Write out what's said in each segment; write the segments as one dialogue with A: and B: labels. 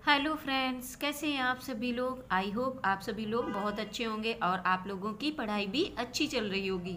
A: Hello friends, कैसे हैं आप सभी लोग। आई होप आप सभी लोग बहुत अच्छे होंगे और आप लोगों की पढ़ाई भी अच्छी चल रही होगी।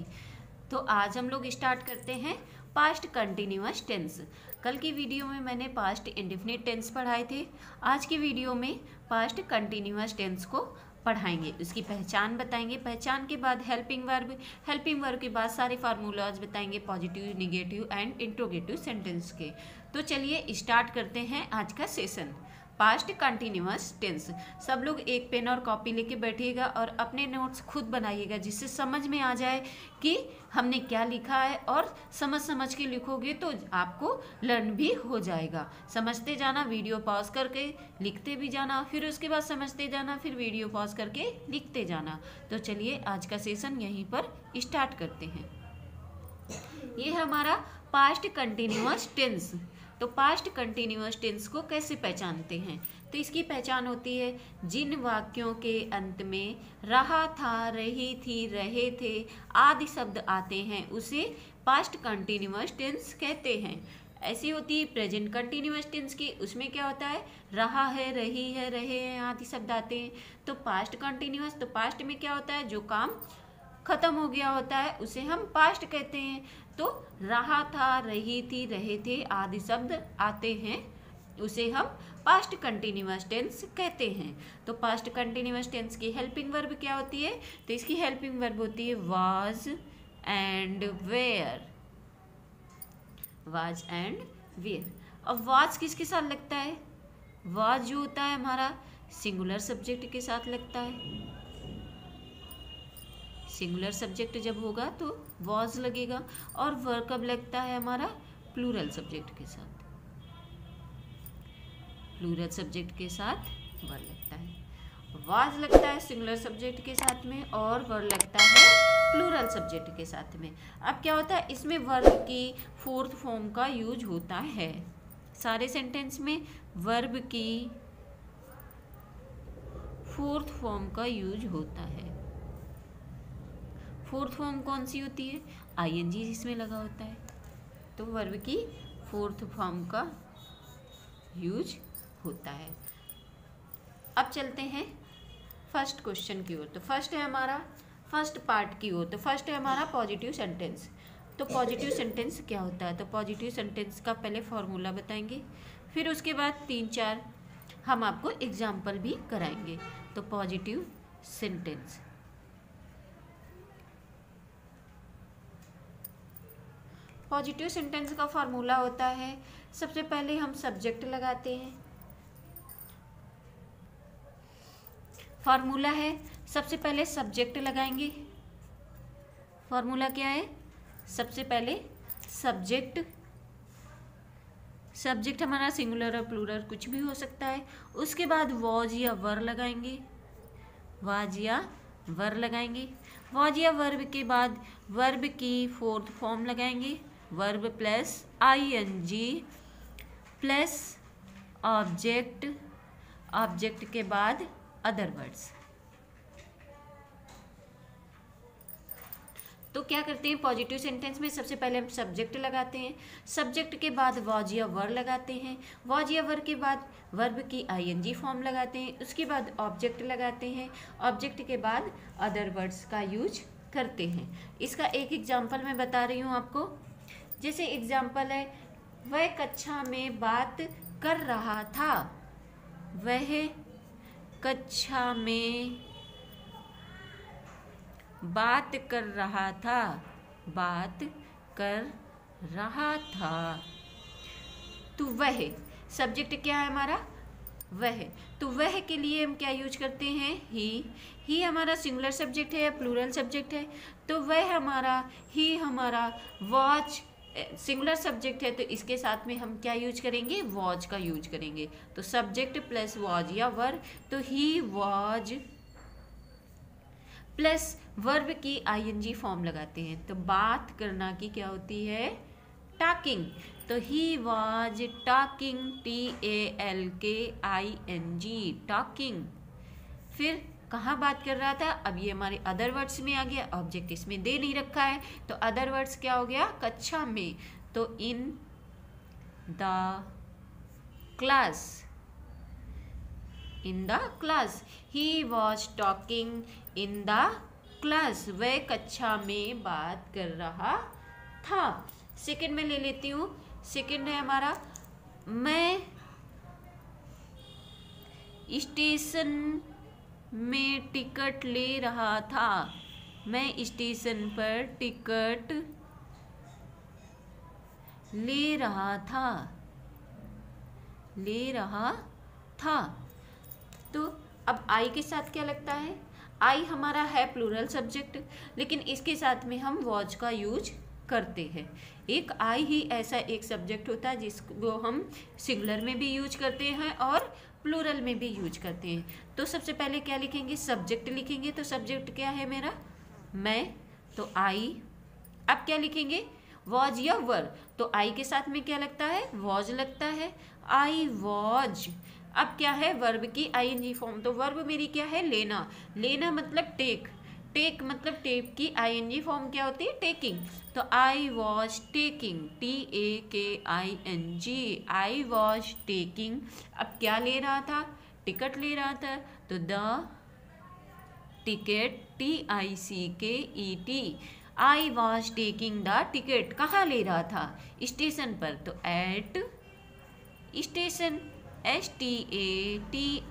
A: तो आज हम लोग स्टार्ट करते हैं पास्ट कंटिन्यूअस टेंस। कल की वीडियो में मैंने पास्ट इंडेफिनिट टेंस पढ़ाए थे। आज की वीडियो में पास्ट कंटिन्यूअस टेंस को पढ़ाएंगे, उसकी पहचान बताएंगे। पहचान के बाद हेल्पिंग वर्ब के बाद सारे फार्मूलाज बताएंगे positive, negative and interrogative sentence के। तो चलिए स्टार्ट करते हैं आज का सेशन। Past continuous tense. सब लोग एक पेन और कॉपी लेके बैठिएगा और अपने नोट्स खुद बनाइएगा, जिससे समझ में आ जाए कि हमने क्या लिखा है, और समझ के लिखोगे तो आपको लर्न भी हो जाएगा। समझते जाना, वीडियो पॉज करके लिखते भी जाना, फिर उसके बाद समझते जाना, फिर वीडियो पॉज करके लिखते जाना। तो चलिए आज का सेशन यहीं पर स्टार्ट करते हैं। ये है हमारा पास्ट कंटिन्यूअस टेंस। तो पास्ट कंटिन्यूअस टेंस को कैसे पहचानते हैं? तो इसकी पहचान होती है जिन वाक्यों के अंत में रहा था, रही थी, रहे थे आदि शब्द आते हैं उसे पास्ट कंटिन्यूअस टेंस कहते हैं। ऐसी होती है प्रेजेंट कंटिन्यूअस टेंस की, उसमें क्या होता है, रहा है, रही है, रहे हैं आदि शब्द आते हैं। तो पास्ट कंटिन्यूअस, तो पास्ट में क्या होता है, जो काम खत्म हो गया होता है उसे हम पास्ट कहते हैं। तो रहा था, रही थी, रहे थे आदि शब्द आते हैं उसे हम पास्ट कंटिन्यूअस टेंस कहते हैं। तो पास्ट कंटिन्यूअस टेंस की हेल्पिंग वर्ब क्या होती है? तो इसकी हेल्पिंग वर्ब होती है was and were. Was and were. अब वाज किसके साथ लगता है? वाज जो होता है हमारा सिंगुलर सब्जेक्ट के साथ लगता है। सिंगुलर सब्जेक्ट जब होगा तो वॉज लगेगा, और वर्ब कब लगता है हमारा प्लूरल सब्जेक्ट के साथ। प्लूरल सब्जेक्ट के साथ वर्ब लगता है। वॉज लगता है सिंगुलर सब्जेक्ट के साथ में, और वर्ब लगता है प्लूरल सब्जेक्ट के साथ में। अब क्या होता है, इसमें वर्ब की फोर्थ फॉर्म का यूज होता है। सारे सेंटेंस में वर्ब की फोर्थ फॉर्म का यूज होता है। फोर्थ फॉर्म कौन सी होती है? आईएनजी इसमें लगा होता है। तो वर्ब की फोर्थ फॉर्म का यूज होता है। अब चलते हैं फर्स्ट क्वेश्चन की ओर। तो फर्स्ट है हमारा फर्स्ट पार्ट की ओर। तो फर्स्ट है हमारा पॉजिटिव सेंटेंस। तो पॉजिटिव सेंटेंस क्या होता है? तो पॉजिटिव सेंटेंस का पहले फॉर्मूला बताएंगे, फिर उसके बाद 3-4 हम आपको एग्जाम्पल भी कराएंगे। तो पॉजिटिव सेंटेंस, पॉजिटिव सेंटेंस का फॉर्मूला होता है, सबसे पहले हम सब्जेक्ट लगाते हैं। फॉर्मूला है, सबसे पहले सब्जेक्ट लगाएंगे। फॉर्मूला क्या है? सबसे पहले सब्जेक्ट। सब्जेक्ट हमारा सिंगुलर और प्लूरल कुछ भी हो सकता है। उसके बाद वॉज या वर लगाएंगे। वाज या वर लगाएंगे। वॉज या वर्ब के बाद वर्ब की फोर्थ फॉर्म लगाएंगे। Verb plus ING plus object, object के बाद अदर वर्ड्स। तो क्या करते हैं पॉजिटिव सेंटेंस में? सबसे पहले हम सब्जेक्ट लगाते हैं, सब्जेक्ट के बाद वॉज या वर लगाते हैं, वॉज या वर के बाद वर्ब की आईएनजी फॉर्म लगाते हैं, उसके बाद ऑब्जेक्ट लगाते हैं, ऑब्जेक्ट के बाद अदर वर्ड्स का यूज करते हैं। इसका एक एग्जांपल मैं बता रही हूँ आपको। जैसे एग्जाम्पल है, वह कक्षा में बात कर रहा था। वह कक्षा में बात कर रहा था। बात कर रहा था। तो वह सब्जेक्ट क्या है हमारा? वह। तो वह के लिए हम क्या यूज करते हैं? ही हमारा सिंगुलर सब्जेक्ट है या प्लूरल सब्जेक्ट है? तो वह हमारा, ही हमारा, वॉच सिंगुलर सब्जेक्ट है, तो इसके साथ में हम क्या यूज करेंगे? वॉज का यूज करेंगे। तो सब्जेक्ट प्लस वॉज या वर्ब, तो ही वॉज प्लस वर्ब की आईएनजी फॉर्म लगाते हैं। तो बात करना की क्या होती है? टॉकिंग। तो he was talking, TALKING, talking. फिर कहाँ बात कर रहा था? अब ये हमारे अदर वर्ड्स में आ गया, ऑब्जेक्ट इसमें दे नहीं रखा है, तो अदर वर्ड्स क्या हो गया? कक्षा में। तो in the class, in the class. He was talking in the class, वह कक्षा में बात कर रहा था। सेकंड में ले लेती हूँ। सेकंड है हमारा, मैं स्टेशन में टिकट ले रहा था। मैं स्टेशन पर टिकट ले रहा था। तो अब आई के साथ क्या लगता है, आई हमारा है प्लूरल सब्जेक्ट, लेकिन इसके साथ में हम वॉज का यूज करते हैं। एक आई ही ऐसा एक सब्जेक्ट होता है जिसको हम सिंगुलर में भी यूज करते हैं और प्लूरल में भी यूज करते हैं। तो सबसे पहले क्या लिखेंगे, सब्जेक्ट लिखेंगे। तो सब्जेक्ट क्या है मेरा, मैं, तो आई। अब क्या लिखेंगे, वॉज या वर। तो आई के साथ में क्या लगता है, वॉज लगता है, आई वॉज। अब क्या है, वर्ब की आईएनजी फॉर्म। तो वर्ब मेरी क्या है, लेना। लेना मतलब टेक, टेक मतलब टेक की आईएनजी फॉर्म क्या होती है, टेकिंग। तो आई was taking, TAKING, I was taking. अब क्या ले रहा था, टिकट ले रहा था। तो the ticket, TICKET, I was taking the ticket. कहाँ ले रहा था, स्टेशन पर। तो at station, STATION,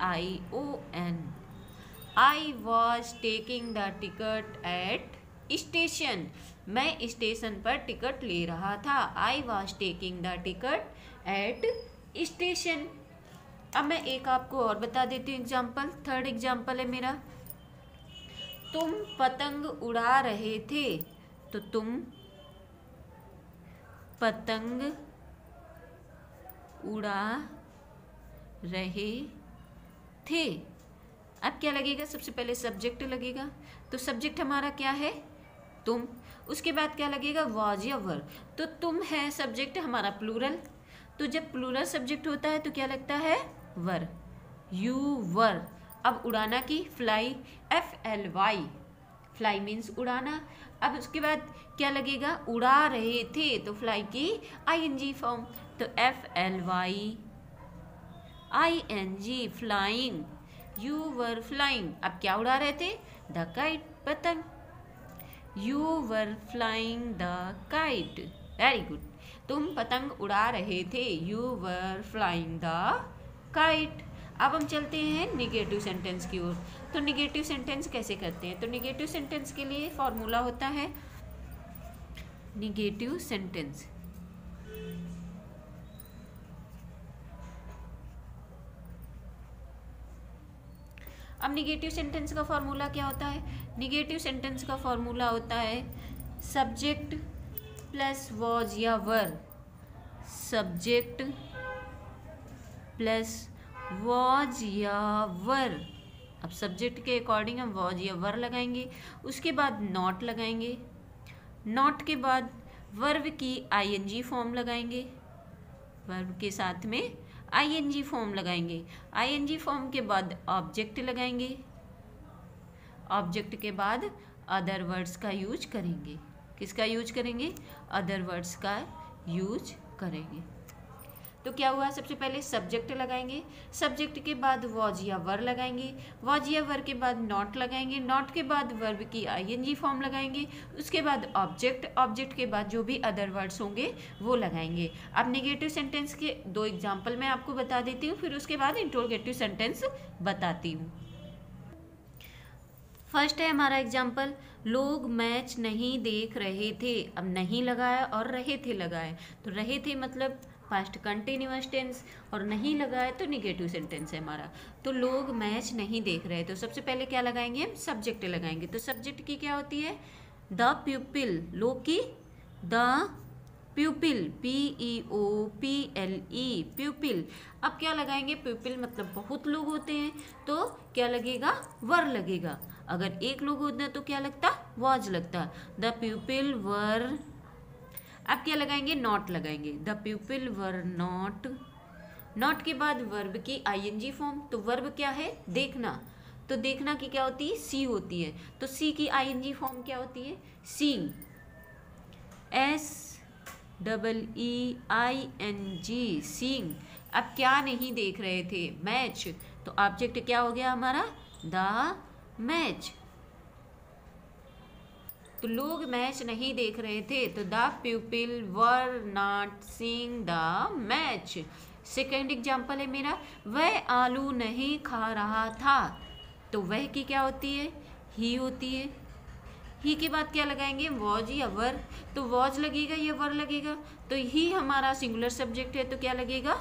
A: I was taking the ticket at station. मैं स्टेशन पर टिकट ले रहा था। I was taking the ticket at station. अब मैं एक आपको और बता देती हूँ एग्जाम्पल। थर्ड एग्जाम्पल है मेरा, तुम पतंग उड़ा रहे थे। तो तुम पतंग उड़ा रहे थे। अब क्या लगेगा, सबसे पहले सब्जेक्ट लगेगा। तो सब्जेक्ट हमारा क्या है, तुम। उसके बाद क्या लगेगा, वॉज या वर। तो तुम है सब्जेक्ट हमारा प्लूरल। तो जब प्लूरल सब्जेक्ट होता है तो क्या लगता है, वर, यू वर। अब उड़ाना की फ्लाई, FLY, फ्लाई मीन्स उड़ाना। अब उसके बाद क्या लगेगा, उड़ा रहे थे। तो फ्लाई की ING फॉर्म। तो FLYING, flying, you were flying. अब क्या उड़ा रहे थे, द काइट, पतंग। You were flying the kite, very good. तुम पतंग उड़ा रहे थे, you were flying the kite. अब हम चलते हैं निगेटिव सेंटेंस की ओर। तो निगेटिव सेंटेंस कैसे करते हैं, तो निगेटिव सेंटेंस के लिए फॉर्मूला होता है निगेटिव सेंटेंस। अब निगेटिव सेंटेंस का फॉर्मूला क्या होता है, निगेटिव सेंटेंस का फॉर्मूला होता है सब्जेक्ट प्लस वॉज या वर, सब्जेक्ट प्लस वॉज या वर। अब सब्जेक्ट के अकॉर्डिंग हम वॉज या वर लगाएंगे, उसके बाद नॉट लगाएंगे, नॉट के बाद वर्ब की ING फॉर्म लगाएंगे, वर्ब के साथ में ING फॉर्म लगाएंगे, ING फॉर्म के बाद ऑब्जेक्ट लगाएंगे, ऑब्जेक्ट के बाद अदर वर्ड्स का यूज करेंगे। किसका यूज करेंगे, अदर वर्ड्स का यूज करेंगे। तो क्या हुआ, सबसे पहले सब्जेक्ट लगाएंगे, सब्जेक्ट के बाद वॉज या वर लगाएंगे, वॉज या वर के बाद नॉट लगाएंगे, नॉट के बाद वर्ब की ING फॉर्म लगाएंगे, उसके बाद ऑब्जेक्ट, ऑब्जेक्ट के बाद जो भी अदर वर्ड्स होंगे वो लगाएंगे। अब नेगेटिव सेंटेंस के 2 एग्जाम्पल मैं आपको बता देती हूँ, फिर उसके बाद इंट्रोगेटिव सेंटेंस बताती हूँ। फर्स्ट है हमारा एग्जाम्पल, लोग मैच नहीं देख रहे थे। अब नहीं लगाया और रहे थे लगाए, तो रहे थे मतलब पास्ट कंटिन्यूअस टेंस, और नहीं लगाए तो निगेटिव सेंटेंस है हमारा। तो लोग मैच नहीं देख रहे, तो सबसे पहले क्या लगाएंगे हम, सब्जेक्ट लगाएंगे। तो सब्जेक्ट की क्या होती है, द प्यूपिल, लोग की द प्यूपिल, PEOPLE, प्यूपिल। अब क्या लगाएंगे, प्यूपिल मतलब बहुत लोग होते हैं तो क्या लगेगा, वर लगेगा। अगर एक लोग होते तो क्या लगता, वॉज लगता, द प्यूपिल वर। अब क्या लगाएंगे, नॉट लगाएंगे, the people were not, not के बाद वर्ब की ING फॉर्म। तो वर्ब क्या है, देखना, तो देखना की क्या होती है, सी होती है, तो सी की ING फॉर्म क्या होती है, सीइंग, SEEING, सीइंग। अब क्या नहीं देख रहे थे, मैच, तो ऑब्जेक्ट क्या हो गया हमारा? The match. तो लोग मैच नहीं देख रहे थे, तो the people were not seeing the match. Second example है मेरा, वह आलू नहीं खा रहा था। तो वह की क्या होती है? ही होती है। ही के बाद क्या लगाएंगे? वॉज या वर। तो वॉज लगेगा या वर लगेगा? तो ही हमारा सिंगुलर सब्जेक्ट है, तो क्या लगेगा?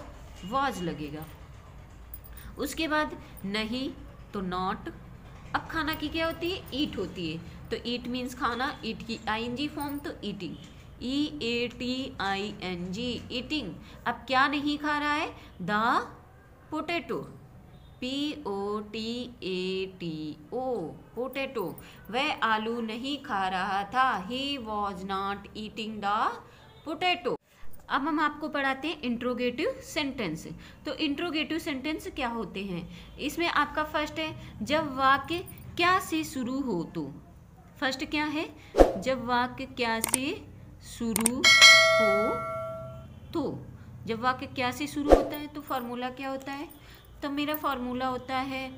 A: वॉज लगेगा। उसके बाद नहीं, तो नॉट। अब खाना की क्या होती है? ईट होती है। तो ईट मीन्स खाना, ईट की आईएनजी फॉर्म तो ईटिंग, EATING, ईटिंग। अब क्या नहीं खा रहा है? The potato, POTATO, potato. वह आलू नहीं खा रहा था, he was not eating the potato. अब हम आपको पढ़ाते हैं इंट्रोगेटिव सेंटेंस। तो इंट्रोगेटिव सेंटेंस क्या होते हैं? इसमें आपका फर्स्ट है, जब वाक्य क्या से शुरू हो तो। फर्स्ट क्या है? जब वाक्य क्या से शुरू हो तो। जब वाक्य क्या से शुरू होता है तो फॉर्मूला क्या होता है? तो मेरा फॉर्मूला होता है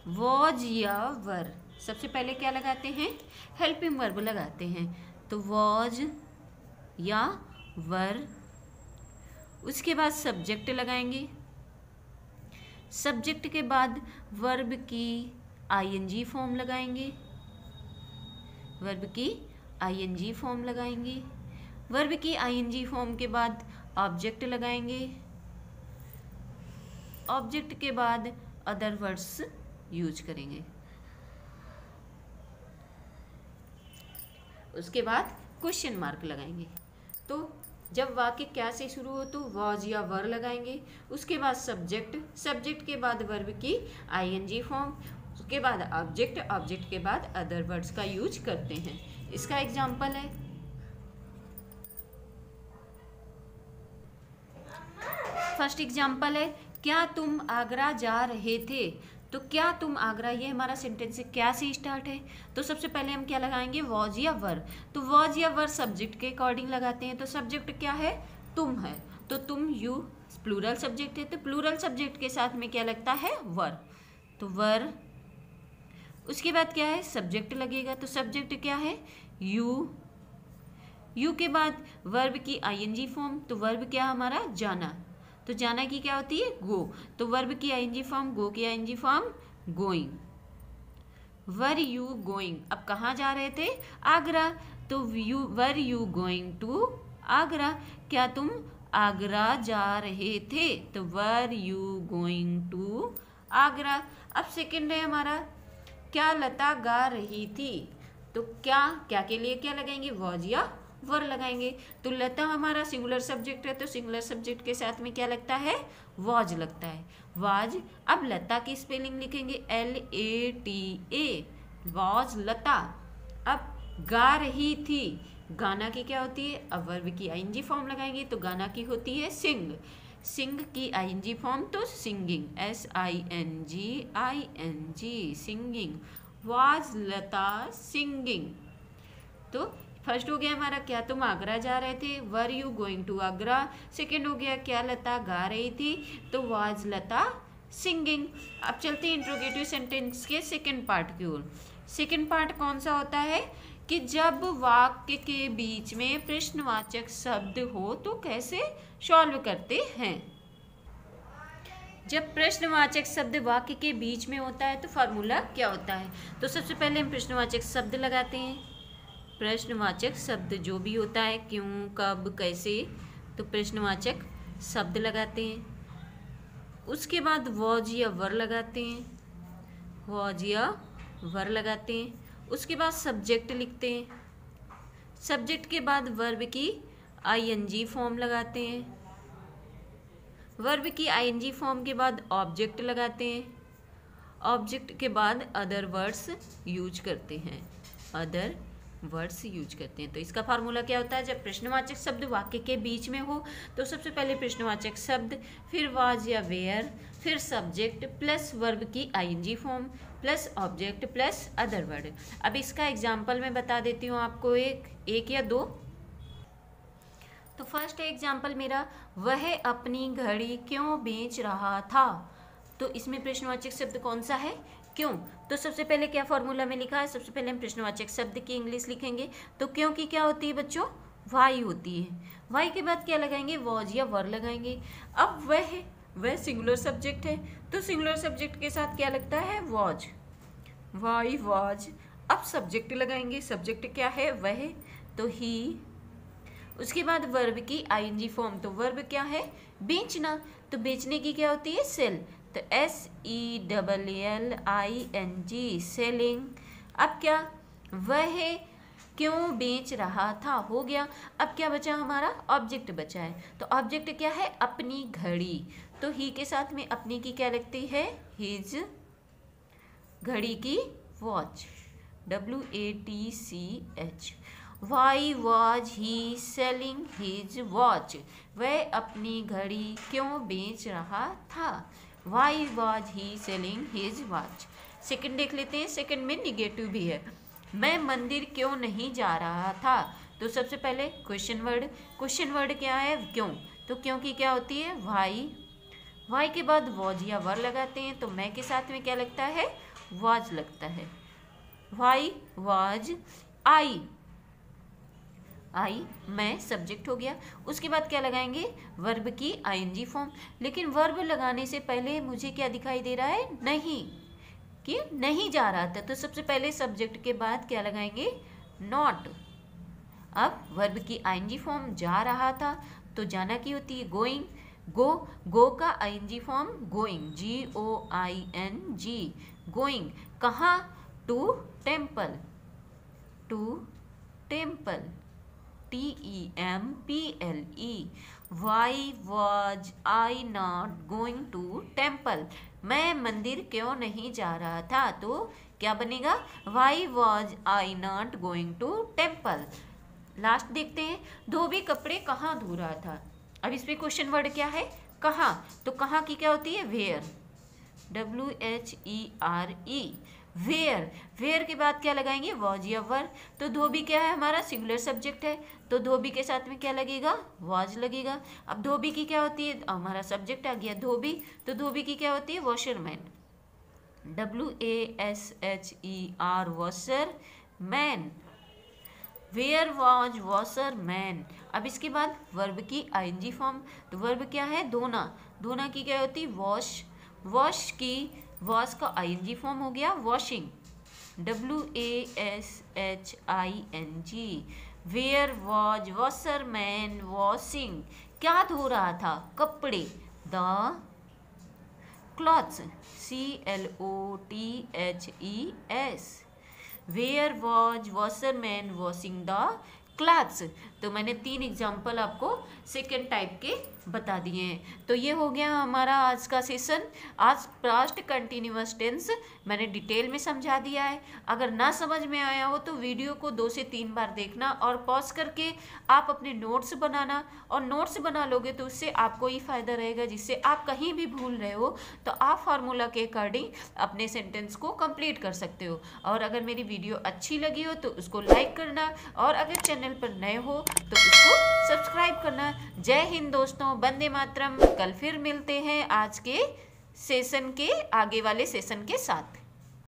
A: वॉज या वर। सबसे पहले क्या लगाते हैं? हेल्पिंग वर्ब लगाते हैं। तो वॉज या वर। उसके बाद सब्जेक्ट लगाएंगे। सब्जेक्ट के बाद वर्ब की आईएनजी फॉर्म लगाएंगे। वर्ब की आईएनजी फॉर्म लगाएंगे। वर्ब की आईएनजी फॉर्म के बाद ऑब्जेक्ट लगाएंगे। ऑब्जेक्ट के बाद अदर वर्ड्स यूज करेंगे। उसके बाद क्वेश्चन मार्क लगाएंगे। तो जब वाक्य क्या से शुरू हो तो वॉज या वर लगाएंगे। उसके बाद सब्जेक्ट, सब्जेक्ट के बाद वर्ब की आईएनजी फॉर्म, उसके बाद ऑब्जेक्ट, ऑब्जेक्ट के बाद अदर वर्ड्स का यूज करते हैं। इसका एग्जाम्पल है, फर्स्ट एग्जाम्पल है, क्या तुम आगरा जा रहे थे। तो क्या तुम आगरा, ये हमारा सेंटेंस है, क्या से स्टार्ट है। तो सबसे पहले हम क्या लगाएंगे? वॉज या वर। तो वॉज या वर सब्जेक्ट के अकॉर्डिंग लगाते हैं। तो सब्जेक्ट क्या है? तुम है। तो तुम, यू प्लूरल सब्जेक्ट है, तो प्लूरल सब्जेक्ट के साथ में क्या लगता है? वर। तो वर। उसके बाद क्या है? सब्जेक्ट लगेगा। तो सब्जेक्ट क्या है? यू। यू के बाद वर्ब की आईएनजी फॉर्म। तो वर्ब क्या हमारा? जाना। तो जाना की क्या होती है? गो। तो वर्ब की आईएनजी फॉर्म, गो की ING form going. Were you going. अब कहाँ जा रहे थे? आगरा। तो were you going to Agra. क्या तुम आगरा जा रहे थे? तो were you going to Agra. अब सेकंड है हमारा, क्या लता गा रही थी। तो क्या, क्या के लिए क्या लगाएंगे? वॉज या वर लगाएंगे। तो लता हमारा सिंगुलर सब्जेक्ट है, तो सिंगुलर सब्जेक्ट के साथ में क्या लगता है? वॉज लगता है, वाज। अब लता की स्पेलिंग लिखेंगे LATA, वॉज लता। अब गा रही थी, गाना की क्या होती है? अब वर्ब की आईएनजी फॉर्म लगाएंगे, तो गाना की होती है सिंग। सिंग की आईएनजी फॉर्म तो singing, SINGING, singing. Was Lata singing. तो फर्स्ट हो गया हमारा, क्या तुम आगरा जा रहे थे, were you going to Agra. Second हो गया, क्या लता गा रही थी, तो वाज लता सिंगिंग। अब चलते हैं इंट्रोगेटिव सेंटेंस के सेकेंड पार्ट की ओर। सेकेंड पार्ट कौन सा होता है कि जब वाक्य के बीच में प्रश्नवाचक शब्द हो तो कैसे सॉल्व करते हैं। जब प्रश्नवाचक शब्द वाक्य के बीच में होता है तो फार्मूला क्या होता है। तो सबसे पहले हम प्रश्नवाचक शब्द लगाते हैं। प्रश्नवाचक शब्द जो भी होता है, क्यों, कब, कैसे, तो प्रश्नवाचक शब्द लगाते हैं। उसके बाद वॉज या वर लगाते हैं, वॉज या वर लगाते हैं। उसके बाद सब्जेक्ट लिखते हैं। सब्जेक्ट के बाद वर्ब की आईएनजी फॉर्म लगाते हैं। वर्ब की आईएनजी फॉर्म के बाद ऑब्जेक्ट लगाते हैं। ऑब्जेक्ट के बाद अदर वर्ड्स यूज करते हैं, अदर वर्ड्स यूज करते हैं। तो इसका फार्मूला क्या होता है, जब प्रश्नवाचक शब्द वाक्य के बीच में हो तो सबसे पहले प्रश्नवाचक शब्द, फिर वाज या वेयर, फिर सब्जेक्ट प्लस वर्ब की ING form plus object plus other word. अब इसका एग्जाम्पल मैं बता देती हूँ आपको, एक या दो। तो फर्स्ट एग्जाम्पल मेरा, वह अपनी घड़ी क्यों बेच रहा था। तो इसमें प्रश्नवाचक शब्द कौन सा है? क्यों। तो सबसे पहले क्या फॉर्मूला में लिखा है? सबसे पहले हम प्रश्नवाचक शब्द की इंग्लिश लिखेंगे। तो क्यों की क्या होती है बच्चों? वाई होती है। वाई के बाद क्या लगाएंगे? वॉज या वर लगाएंगे। अब वह सिंगुलर सब्जेक्ट है, तो सिंगुलर सब्जेक्ट के साथ क्या लगता है? वॉज। Why was. अब सब्जेक्ट लगाएंगे। सब्जेक्ट क्या है? वह, तो ही। उसके बाद वर्ब की आईएनजी फॉर्म। तो वर्ब क्या है? बेचना। तो बेचने की क्या होती है? सेल। तो SELLING, सेलिंग। अब क्या? वह क्यों बेच रहा था, हो गया। अब क्या बचा हमारा? ऑब्जेक्ट बचा है। तो ऑब्जेक्ट क्या है? अपनी घड़ी। तो ही के साथ में अपनी की क्या लगती है? हिज। घड़ी की watch, WATCH। Why was he selling his watch? वह अपनी घड़ी क्यों बेच रहा था? Why was he selling his watch? Second देख लेते हैं। सेकंड में निगेटिव भी है। मैं मंदिर क्यों नहीं जा रहा था? तो सबसे पहले क्वेश्चन वर्ड। क्वेश्चन वर्ड क्या है? क्यों। तो क्यों की क्या होती है? वाई। वाई के बाद वॉज या वर लगाते हैं। तो मैं के साथ में क्या लगता है? वॉज लगता है। Why was I. आई, मैं, सब्जेक्ट हो गया। उसके बाद क्या लगाएंगे? वर्ब की आईएनजी फॉर्म। लेकिन वर्ब लगाने से पहले मुझे क्या दिखाई दे रहा है? नहीं, कि नहीं जा रहा था। तो सबसे पहले सब्जेक्ट के बाद क्या लगाएंगे? नॉट। अब वर्ब की आईएनजी फॉर्म जा रहा था, तो जाना की होती है? गोइंग। गो का ING form going, GOING, going. कहाँ? To temple. To temple, TEMPLE। Why was I not going to temple? मैं मंदिर क्यों नहीं जा रहा था? तो क्या बनेगा? Why was I not going to temple? Last देखते हैं। धोबी कपड़े कहाँ धो रहा था? अब इस पे क्वेश्चन वर्ड क्या है? कहाँ। तो कहाँ की क्या होती है? Where, WHERE। वेयर। वेयर के बाद क्या लगाएंगे? वॉज या वर। तो धोबी क्या है? हमारा सिंगुलर सब्जेक्ट है, तो धोबी के साथ में क्या लगेगा? वॉज लगेगा। अब धोबी की क्या होती है? हमारा सब्जेक्ट आ गया धोबी, तो धोबी की क्या होती है? Washerman, WASHER, washerman. Were was washerman. अब इसके बाद वर्ब की आईएनजी फॉर्म। तो वर्ब क्या है? धोना। धोना की क्या होती है? वॉश। वॉश की वॉश का आईएनजी फॉर्म हो गया washing, WASHING। Were was washerman washing. क्या धो रहा था? कपड़े, the clothes, CLOTHES। Were was washerman washing the clothes. तो मैंने 3 एग्जाम्पल आपको सेकेंड टाइप के बता दिए हैं। तो ये हो गया हमारा आज का सेशन। आज पास्ट कंटिन्यूअस टेंस मैंने डिटेल में समझा दिया है। अगर ना समझ में आया हो तो वीडियो को 2 से 3 बार देखना और पॉज करके आप अपने नोट्स बनाना, और नोट्स बना लोगे तो उससे आपको ही फायदा रहेगा, जिससे आप कहीं भी भूल रहे हो तो आप फार्मूला के अकॉर्डिंग अपने सेंटेंस को कंप्लीट कर सकते हो। और अगर मेरी वीडियो अच्छी लगी हो तो उसको लाइक करना, और अगर चैनल पर नए हो तो उसको सब्सक्राइब करना। जय हिंद दोस्तों, वंदे मातरम। कल फिर मिलते हैं आज के सेशन के आगे वाले सेशन के साथ।